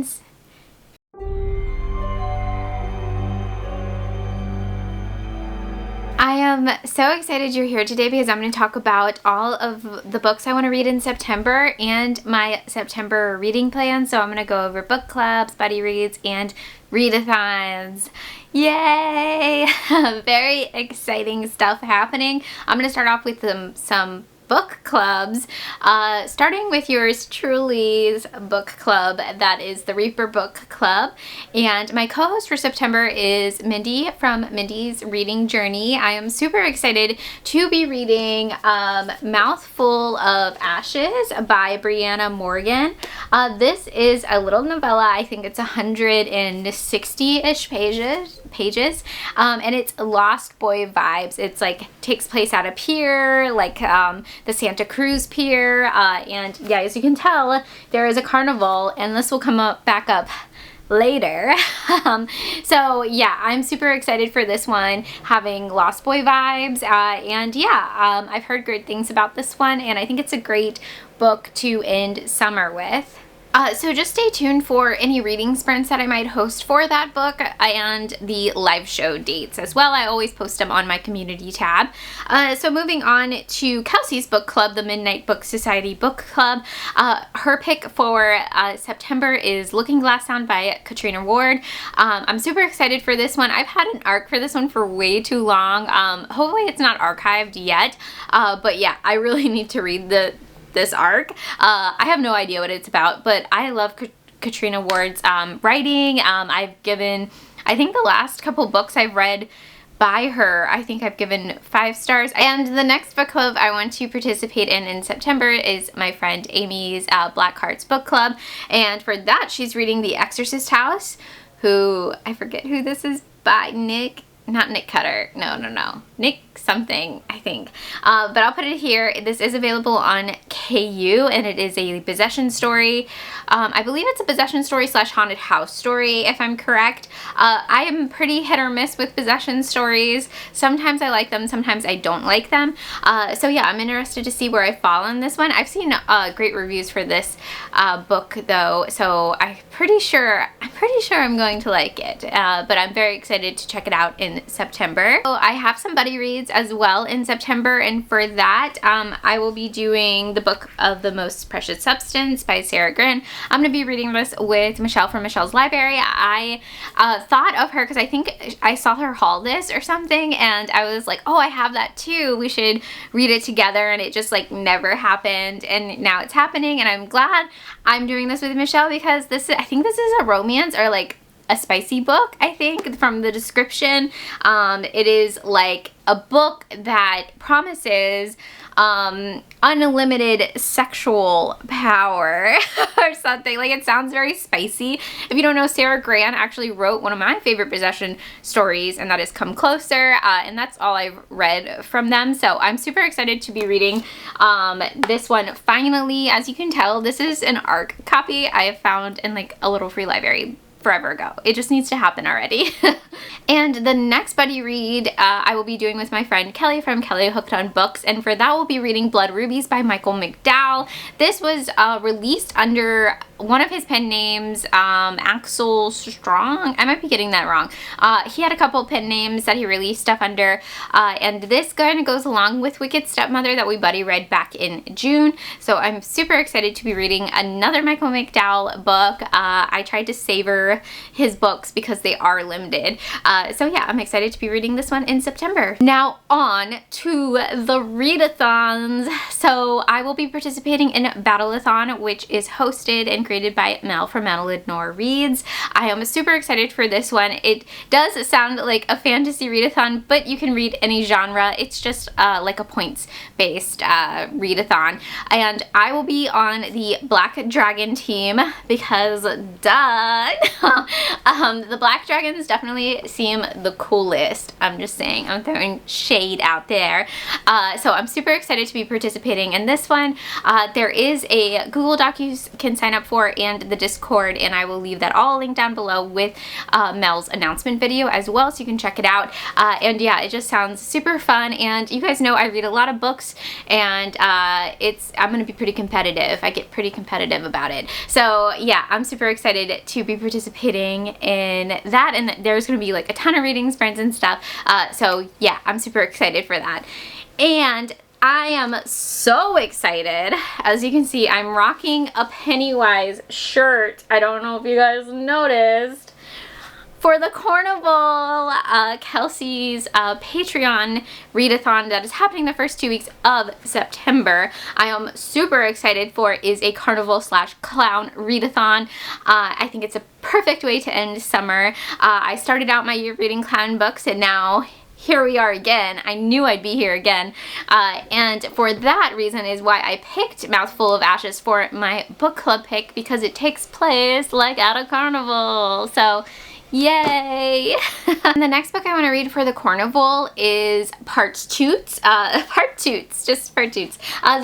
friends. I am so excited you're here today because I'm going to talk about all of the books I want to read in September and my September reading plan. So I'm going to go over book clubs, buddy reads, and readathons. Yay! Very exciting stuff happening. I'm going to start off with some book clubs, starting with yours truly's book club. That is the Reaper Book Club, and my co-host for September is Mindy from Mindy's Reading Journey. I am super excited to be reading Mouthful of Ashes by Brianna Morgan. This is a little novella. I think it's 160-ish pages, and it's Lost Boy vibes. It's like takes place at a pier, like the Santa Cruz Pier, and yeah, as you can tell, there is a carnival, and this will come back up later. So yeah, I'm super excited for this one, having Lost Boy vibes, and yeah, I've heard great things about this one, and I think it's a great book to end summer with. So just stay tuned for any reading sprints that I might host for that book and the live show dates as well. I always post them on my community tab. So moving on to Kelsi's book club, the Midnight Book Society book club. Her pick for September is Looking Glass Down by Katrina Ward. I'm super excited for this one. I've had an arc for this one for way too long. Hopefully it's not archived yet, but yeah, I really need to read this arc. I have no idea what it's about, but I love Katrina Ward's writing. I've given, I think the last couple books I've read by her, I think I've given 5 stars. And the next book club I want to participate in September is my friend Amy's Black Hearts book club. And for that, she's reading The Exorcist House, who, I forget who this is by, not Nick Cutter, no, Nick something, I think, but I'll put it here. This is available on KU, and it is a possession story. I believe it's a possession story / haunted house story, if I'm correct. I am pretty hit or miss with possession stories. Sometimes I like them, sometimes I don't like them. So yeah, I'm interested to see where I fall on this one. I've seen great reviews for this book though, so I'm pretty sure I'm going to like it, but I'm very excited to check it out in September. So I have some buddy reads as well in September, and for that I will be doing The Book of the Most Precious Substance by Sarah Grin. I'm going to be reading this with Michelle from Michelle's Library. I thought of her because I think I saw her haul this or something, and I was like, oh, I have that too, we should read it together, and it just like never happened, and now it's happening, and I'm glad I'm doing this with Michelle because I think this is a romance or like a spicy book, I think, from the description. It is like a book that promises unlimited sexual power or something. Like, it sounds very spicy. If you don't know, Sarah Gran actually wrote one of my favorite possession stories, and that is Come Closer, and that's all I've read from them. So I'm super excited to be reading this one finally. As you can tell, this is an ARC copy I have found in like a little free library forever ago. It just needs to happen already. And the next buddy read I will be doing with my friend Kelly from Kelly Hooked on Books, and for that we'll be reading Blood Rubies by Michael McDowell. This was released under one of his pen names, Axel Strong. I might be getting that wrong. He had a couple pen names that he released stuff under, and this kind of goes along with Wicked Stepmother that we buddy read back in June. So I'm super excited to be reading another Michael McDowell book. I tried to savor his books because they are limited. So yeah, I'm excited to be reading this one in September. Now on to the Readathons. So I will be participating in Battleathon, which is hosted and created by Mel from Madeline Reads. I am super excited for this one. It does sound like a fantasy readathon, but you can read any genre. It's just like a points-based readathon. And I will be on the Black Dragon team because duh. The Black Dragons definitely seem the coolest. I'm just saying, I'm throwing shade out there. So I'm super excited to be participating in this one. There is a Google Doc you can sign up for store and the Discord, and I will leave that all linked down below with Mel's announcement video as well, so you can check it out. And yeah, it just sounds super fun, and you guys know I read a lot of books, and I'm gonna be pretty competitive. I get pretty competitive about it. So yeah, I'm super excited to be participating in that, and there's gonna be like a ton of reading sprints and stuff. So yeah, I'm super excited for that. And I am so excited. As you can see, I'm rocking a Pennywise shirt. I don't know if you guys noticed. For the carnival, Kelsi's Patreon readathon that is happening the first 2 weeks of September, I am super excited for is a carnival / clown readathon. I think it's a perfect way to end summer. I started out my year reading clown books, and now here we are again. I knew I'd be here again. And for that reason is why I picked Mouthful of Ashes for my book club pick, because it takes place like at a carnival. So yay! And the next book I want to read for the carnival is Part Toots. The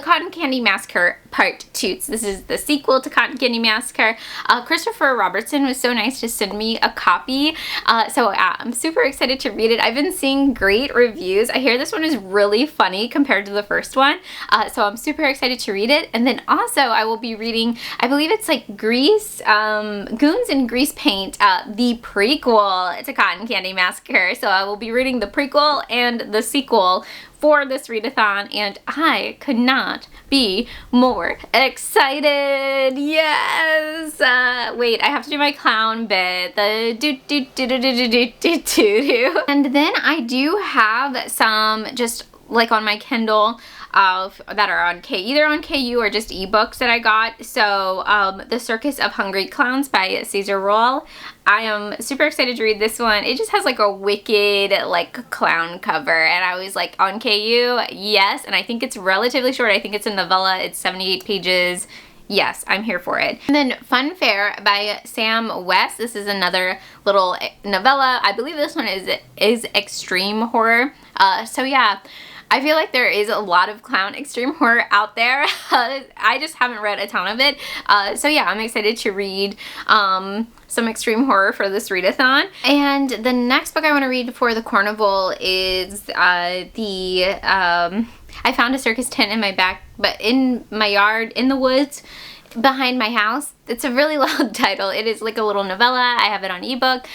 Cotton Candy Massacre Part Toots. This is the sequel to Cotton Candy Massacre. Christopher Robertson was so nice to send me a copy. So I'm super excited to read it. I've been seeing great reviews. I hear this one is really funny compared to the first one. So I'm super excited to read it. And then also I will be reading, I believe it's like Goons and Grease Paint, the prequel to Cotton Candy Massacre. So I will be reading the prequel and the sequel for this readathon, and I could not be more excited. Yes! Wait, I have to do my clown bit. The do. And then I do have some just like on my Kindle that are on either on KU or just ebooks that I got. So The Circus of Hungry Clowns by Caesar Roll. I am super excited to read this one. It just has like a wicked like clown cover, and I was like, on KU, yes. And I think it's relatively short. I think it's a novella. It's 78 pages. Yes, I'm here for it. And then Fun Fair by Sam West. This is another little novella. I believe this one is extreme horror. So yeah, I feel like there is a lot of clown extreme horror out there. I just haven't read a ton of it. So yeah, I'm excited to read some extreme horror for this readathon. And the next book I want to read before the carnival is I found a circus tent in my yard, in the woods behind my house. It's a really long title. It is like a little novella. I have it on ebook.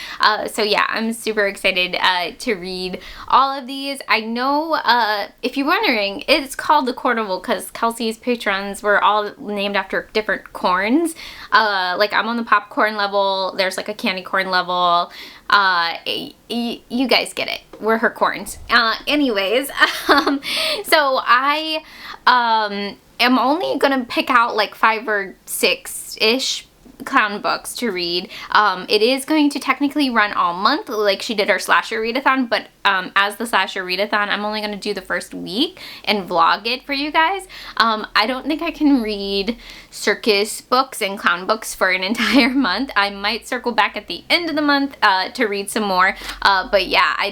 So yeah, I'm super excited to read all of these. I know, if you're wondering, it's called the Carnival because Kelsi's patrons were all named after different corns. Like I'm on the popcorn level. There's like a candy corn level. You guys get it. We're her corns. Anyways, so I am only gonna pick out like 5 or 6-ish clown books to read. It is going to technically run all month like she did her slasher readathon, but as the slasher readathon, I'm only going to do the first week and vlog it for you guys. I don't think I can read circus books and clown books for an entire month. I might circle back at the end of the month to read some more, but yeah, I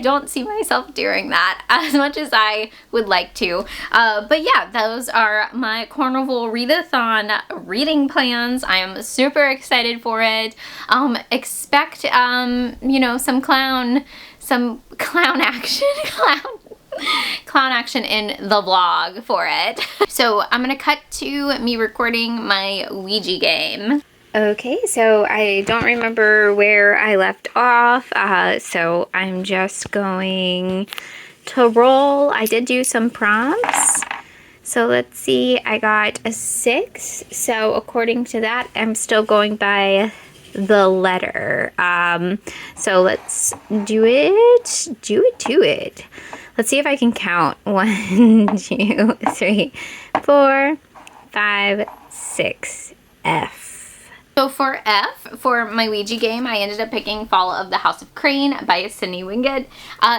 don't see myself doing that as much as I would like to. But yeah, those are my carnival readathon reading plans. I am super excited for it. Expect you know, some clown action clown action in the vlog for it. So I'm gonna cut to me recording my Ouija game. Okay, so I don't remember where I left off, so I'm just going to roll. I did do some prompts. So let's see, I got a 6. So according to that, I'm still going by the letter. So let's do it. Let's see if I can count. 1, 2, 3, 4, 5, 6, F. So for F, for my Ouija game, I ended up picking Fall of the House of Crane by Sydney Wingate.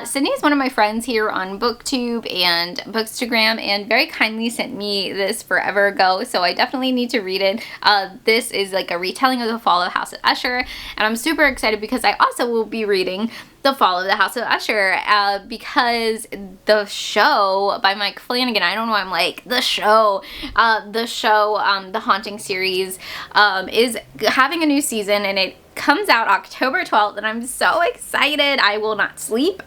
Sydney is one of my friends here on BookTube and Bookstagram, and very kindly sent me this forever ago, so I definitely need to read it. This is like a retelling of the Fall of the House of Usher, and I'm super excited because I also will be reading The Fall of the House of Usher, because the show by Mike Flanagan, I don't know, I'm like, the show, The Haunting series, is having a new season, and it comes out October 12th, and I'm so excited. I will not sleep.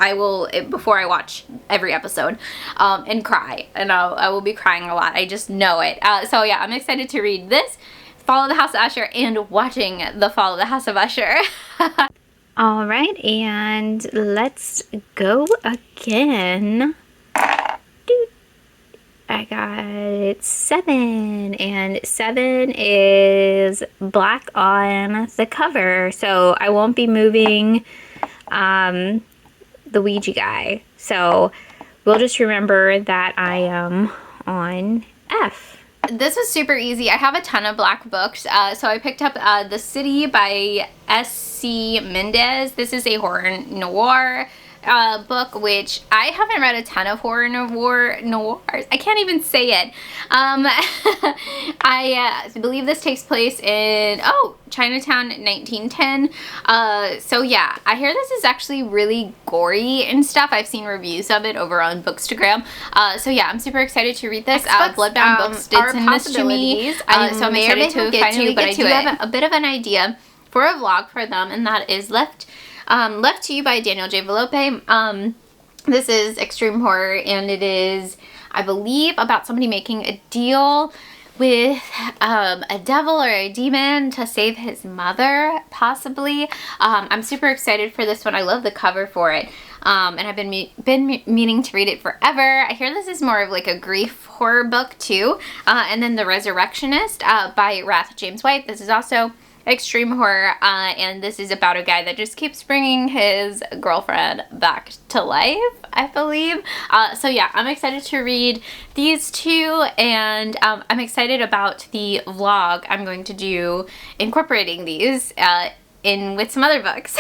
Before I watch every episode, and cry, and I will be crying a lot. I just know it. So yeah, I'm excited to read this, Fall of the House of Usher, and watching The Fall of the House of Usher. All right, and let's go again. I got 7, and 7 is black on the cover, so I won't be moving the Ouija guy. So we'll just remember that I am on F. This was super easy. I have a ton of black books, so I picked up The City by S.C. Mendez. This is a horror noir book, which I haven't read a ton of horror noirs. I can't even say it. I believe this takes place in, Chinatown, 1910. So yeah, I hear this is actually really gory and stuff. I've seen reviews of it over on Bookstagram. So yeah, I'm super excited to read this. Bloodbound Books did send this to me, so I'm excited to finally get to it. I do have a bit of an idea for a vlog for them, and that is Left to You by Daniel J. Velope. This is extreme horror, and it is, I believe, about somebody making a deal with a devil or a demon to save his mother, possibly. I'm super excited for this one. I love the cover for it, and I've been meaning to read it forever. I hear this is more of like a grief horror book too. And then The Resurrectionist by Rath James White. This is also extreme horror, and this is about a guy that just keeps bringing his girlfriend back to life, I believe. So yeah, I'm excited to read these two, and I'm excited about the vlog I'm going to do incorporating these in with some other books.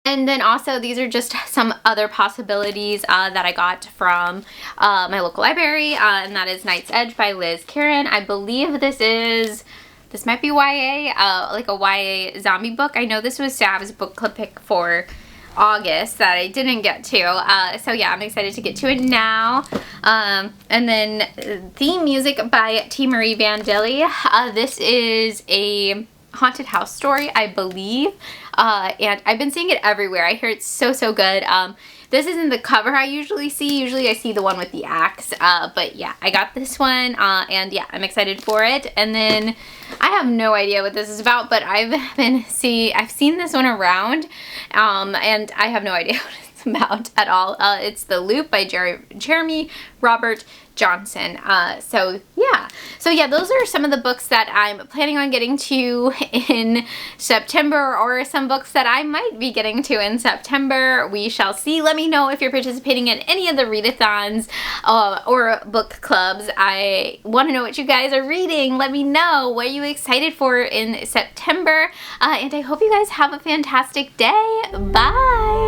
And then also, these are just some other possibilities that I got from my local library, and that is Night's Edge by Liz Karen. I believe this might be YA, like a YA zombie book. I know this was Sav's book club pick for August that I didn't get to. So yeah, I'm excited to get to it now. And then theme music by T. Marie Vandelli. This is a haunted house story, I believe. And I've been seeing it everywhere. I hear it's so good. This isn't the cover I usually see. Usually I see the one with the axe. But yeah, I got this one, and yeah, I'm excited for it. And then I have no idea what this is about, but I've seen this one around, and I have no idea what it's about at all. It's The Loop by Jeremy Robert Johnson. So yeah, those are some of the books that I'm planning on getting to in September, or some books that I might be getting to in September. We shall see. Let me know if you're participating in any of the readathons or book clubs. I want to know what you guys are reading. Let me know what you excited for in September, and I hope you guys have a fantastic day. Bye!